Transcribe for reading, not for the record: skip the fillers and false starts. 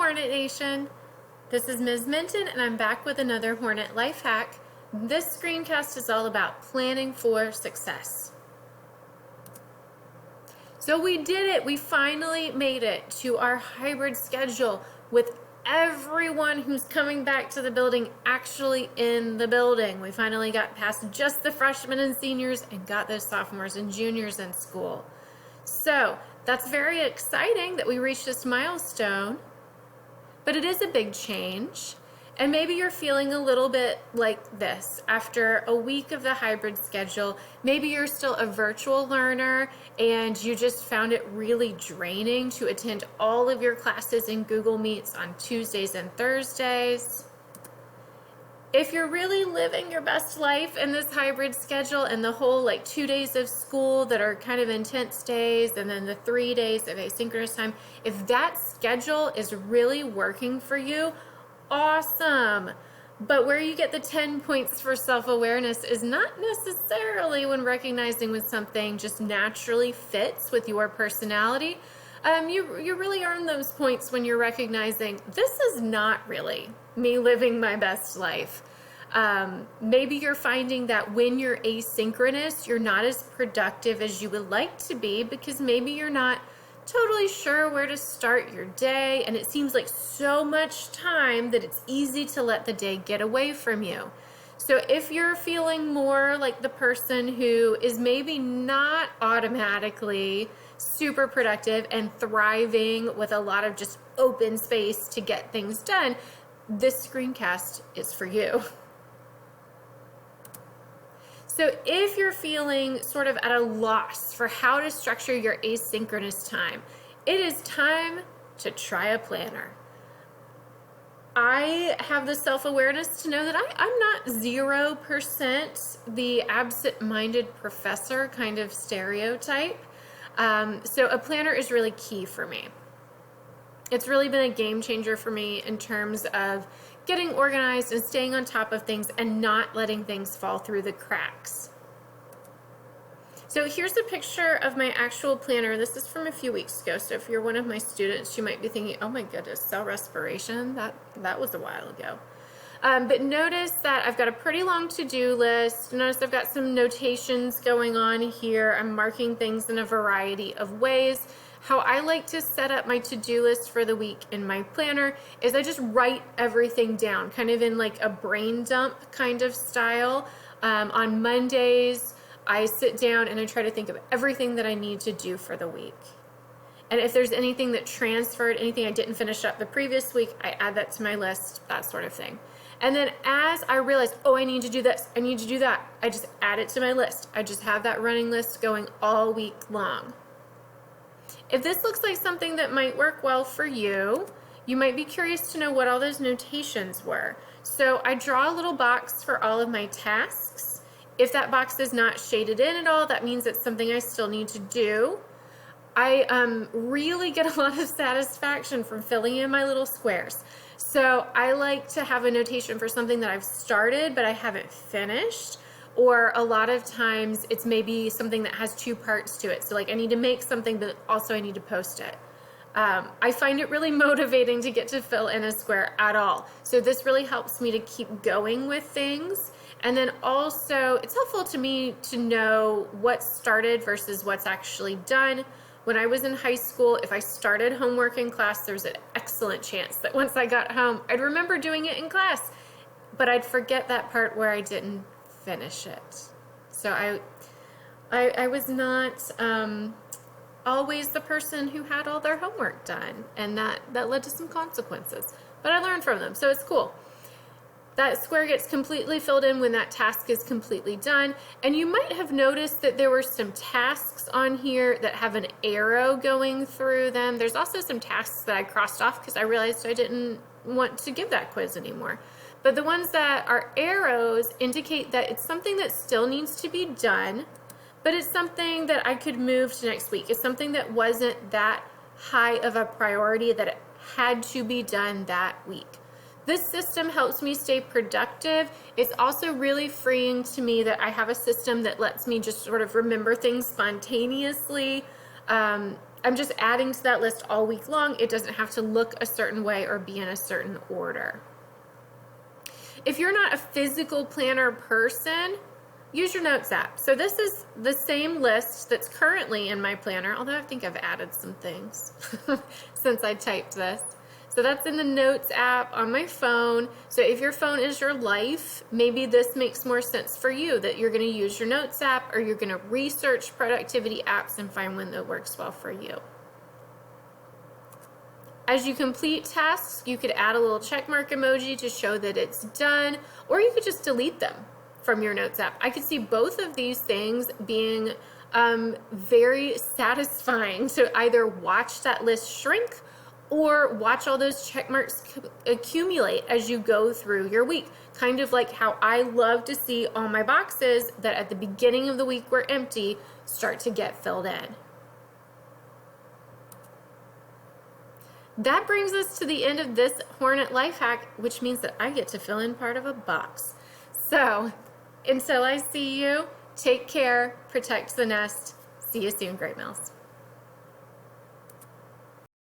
Hornet Nation. This is Ms. Minton, and I'm back with another Hornet life hack. This screencast is all about planning for success. So we did it. We finally made it to our hybrid schedule with everyone who's coming back to the building actually in the building. We finally got past just the freshmen and seniors and got those sophomores and juniors in school. So that's very exciting that we reached this milestone, but it is a big change. And maybe you're feeling a little bit like this after a week of the hybrid schedule. Maybe you're still a virtual learner and you just found it really draining to attend all of your classes in Google Meets on Tuesdays and Thursdays. If you're really living your best life in this hybrid schedule and the whole 2 days of school that are kind of intense days and then the 3 days of asynchronous time, if that schedule is really working for you, awesome. But where you get the 10 points for self-awareness is not necessarily when recognizing when something just naturally fits with your personality. You really earn those points when you're recognizing this is not really me living my best life. Maybe you're finding that when you're asynchronous, you're not as productive as you would like to be because maybe you're not totally sure where to start your day, and it seems like so much time that it's easy to let the day get away from you. So if you're feeling more like the person who is maybe not automatically super productive and thriving with a lot of just open space to get things done, this screencast is for you. So if you're feeling sort of at a loss for how to structure your asynchronous time, it is time to try a planner. I have the self-awareness to know that I'm not 0% the absent-minded professor kind of stereotype. So a planner is really key for me. It's really been a game changer for me in terms of getting organized and staying on top of things and not letting things fall through the cracks. So here's a picture of my actual planner. This is from a few weeks ago. So if you're one of my students, you might be thinking, oh my goodness, cell respiration, that was a while ago. But notice that I've got a pretty long to-do list. Notice I've got some notations going on here. I'm marking things in a variety of ways. How I like to set up my to-do list for the week in my planner is I just write everything down, kind of in like a brain dump kind of style. On Mondays, I sit down and I try to think of everything that I need to do for the week. And if there's anything that transferred, anything I didn't finish up the previous week, I add that to my list, that sort of thing. And then as I realize, oh, I need to do this, I need to do that, I just add it to my list. I just have that running list going all week long. If this looks like something that might work well for you, you might be curious to know what all those notations were. So I draw a little box for all of my tasks. If that box is not shaded in at all, that means it's something I still need to do. I really get a lot of satisfaction from filling in my little squares. So I like to have a notation for something that I've started but I haven't finished. Or a lot of times it's maybe something that has two parts to it. So I need to make something, but also I need to post it. I find it really motivating to get to fill in a square at all. So this really helps me to keep going with things. And then also it's helpful to me to know what's started versus what's actually done. When I was in high school, if I started homework in class, there's an excellent chance that once I got home, I'd remember doing it in class, but I'd forget that part where I didn't finish it. So I was not always the person who had all their homework done, and that led to some consequences, but I learned from them, so it's cool. That square gets completely filled in when that task is completely done, and you might have noticed that there were some tasks on here that have an arrow going through them. There's also some tasks that I crossed off because I realized I didn't want to give that quiz anymore. But the ones that are arrows indicate that it's something that still needs to be done, but it's something that I could move to next week. It's something that wasn't that high of a priority that it had to be done that week. This system helps me stay productive. It's also really freeing to me that I have a system that lets me just sort of remember things spontaneously. I'm just adding to that list all week long. It doesn't have to look a certain way or be in a certain order. If you're not a physical planner person, use your Notes app. So this is the same list that's currently in my planner, although I think I've added some things since I typed this. So that's in the Notes app on my phone. So if your phone is your life, maybe this makes more sense for you, that you're going to use your Notes app, or you're going to research productivity apps and find one that works well for you. As you complete tasks, you could add a little checkmark emoji to show that it's done, or you could just delete them from your Notes app. I could see both of these things being very satisfying to either watch that list shrink or watch all those check marks accumulate as you go through your week. Kind of like how I love to see all my boxes that at the beginning of the week were empty start to get filled in. That brings us to the end of this Hornet life hack, which means that I get to fill in part of a box. So until I see you, take care, protect the nest. See you soon, Great Mills.